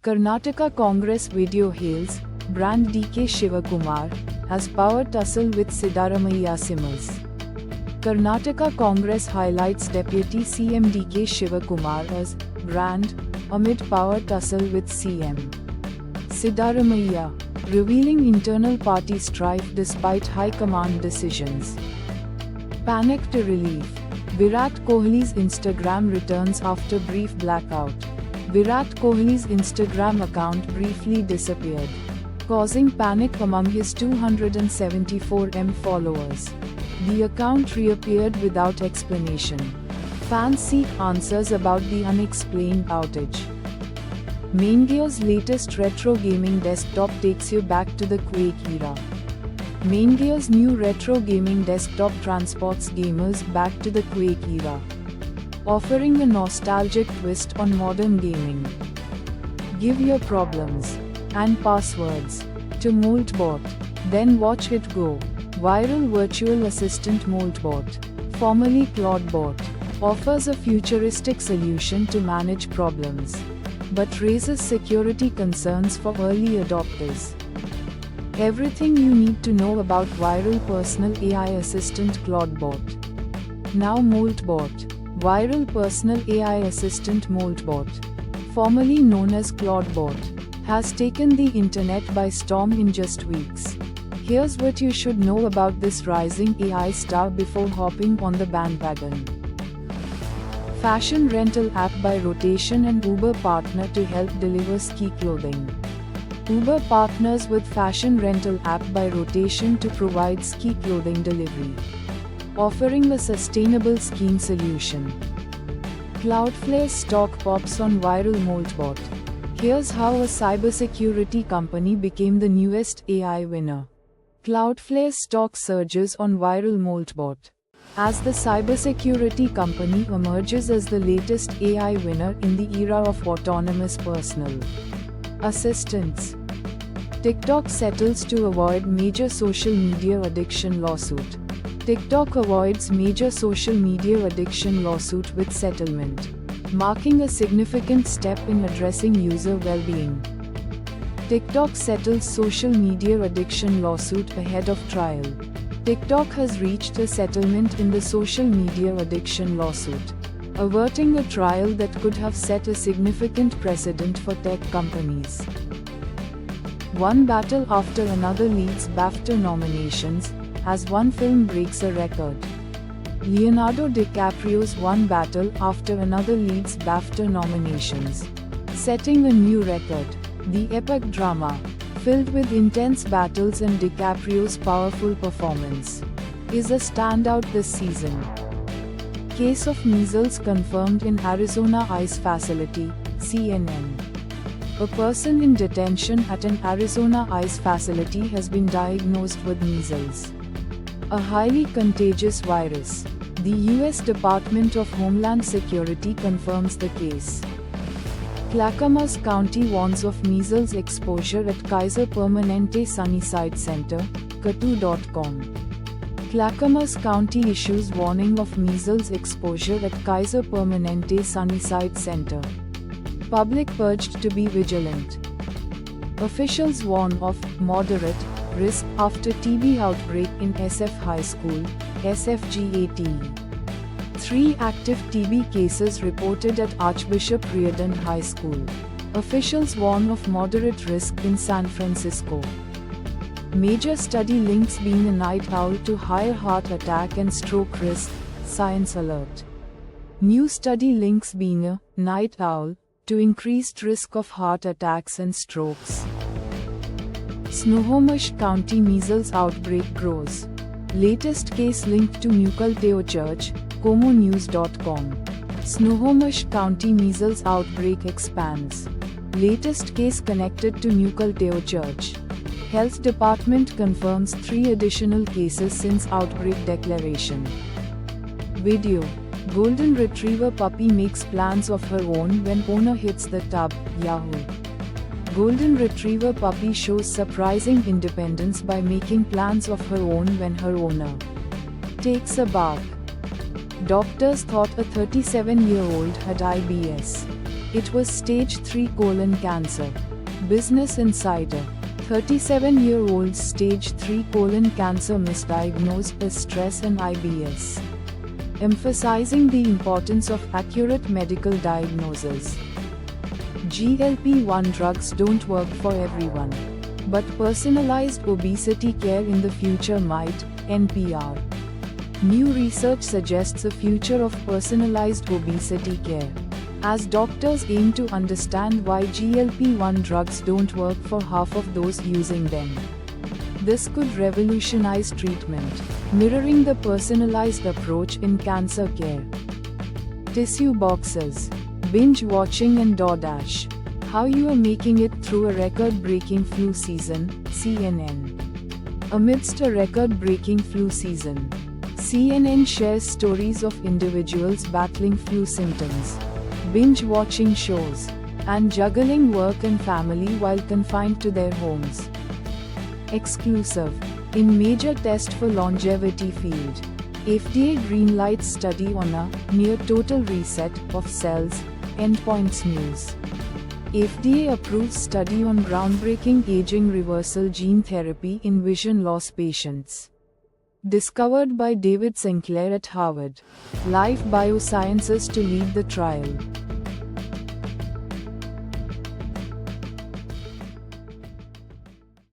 Karnataka Congress video hails brand DK Shivakumar as power tussle with Siddaramaiah simmers. Karnataka Congress highlights Deputy CM DK Shivakumar as brand amid power tussle with CM Siddaramaiah, revealing internal party strife despite high command decisions. Panic to relief. Virat Kohli's Instagram returns after brief blackout. Virat Kohli's Instagram account briefly disappeared, causing panic among his 274 followers. The account reappeared without explanation. Fans seek answers about the unexplained outage. MainGear's latest retro gaming desktop takes you back to the Quake era. MainGear's new retro gaming desktop transports gamers back to the Quake era, offering a nostalgic twist on modern gaming. Give your problems and passwords to Moltbot, then watch it go viral. Virtual assistant Moltbot, formerly Claudebot, offers a futuristic solution to manage problems, but raises security concerns for early adopters. Everything you need to know about viral personal AI assistant Claudebot. Now Moltbot, viral personal AI assistant Moltbot, formerly known as Claudebot, has taken the internet by storm in just weeks. Here's what you should know about this rising AI star before hopping on the bandwagon. Fashion rental app by Rotation and Uber partner to help deliver ski clothing. Uber partners with fashion rental app by Rotation to provide ski clothing delivery, offering a sustainable skiing solution. Cloudflare stock pops on viral Moltbot. Here's how a cybersecurity company became the newest AI winner. Cloudflare stock surges on viral Moltbot, as the cybersecurity company emerges as the latest AI winner in the era of autonomous personal assistants. TikTok settles to avoid major social media addiction lawsuit. TikTok avoids major social media addiction lawsuit with settlement, marking a significant step in addressing user well-being. TikTok settles social media addiction lawsuit ahead of trial. TikTok has reached a settlement in the social media addiction lawsuit, averting a trial that could have set a significant precedent for tech companies. One battle after another leads BAFTA nominations, as one film breaks a record. Leonardo DiCaprio's One Battle After Another leads BAFTA nominations, setting a new record. The epic drama, filled with intense battles and DiCaprio's powerful performance, is a standout this season. Case of measles confirmed in Arizona ICE facility, CNN. A person in detention at an Arizona ICE facility has been diagnosed with measles, a highly contagious virus. The U.S. Department of Homeland Security confirms the case. Clackamas County warns of measles exposure at Kaiser Permanente Sunnyside Center, Katu.com. Clackamas County issues warning of measles exposure at Kaiser Permanente Sunnyside Center. Public urged to be vigilant. Officials warn of moderate risk after TB outbreak in SF High School, SFGAT. 3 active TB cases reported at Archbishop Riordan High School. Officials warn of moderate risk in San Francisco. Major study links being a night owl to higher heart attack and stroke risk, Science Alert. New study links being a night owl to increased risk of heart attacks and strokes. Snohomish County measles outbreak grows. Latest case linked to Mukilteo Church, ComoNews.com. Snohomish County measles outbreak expands. Latest case connected to Mukilteo Church. Health Department confirms 3 additional cases since outbreak declaration. Video. Golden Retriever puppy makes plans of her own when owner hits the tub, Yahoo. Golden Retriever puppy shows surprising independence by making plans of her own when her owner takes a bath. Doctors thought a 37-year-old had IBS. It was stage 3 colon cancer. Business Insider. 37-year-old's stage 3 colon cancer misdiagnosed as stress and IBS. Emphasizing the importance of accurate medical diagnosis. GLP-1 drugs don't work for everyone. But personalized obesity care in the future might, NPR. New research suggests a future of personalized obesity care, as doctors aim to understand why GLP-1 drugs don't work for half of those using them. This could revolutionize treatment, mirroring the personalized approach in cancer care. Tissue boxes, binge watching and DoorDash. How you are making it through a record-breaking flu season, CNN. Amidst a record-breaking flu season, CNN shares stories of individuals battling flu symptoms, binge-watching shows, and juggling work and family while confined to their homes. Exclusive. In major test for longevity field, FDA greenlights study on a near total reset of cells, endpoints news. FDA approves study on groundbreaking aging reversal gene therapy in vision loss patients. Discovered by David Sinclair at Harvard. Life Biosciences to lead the trial.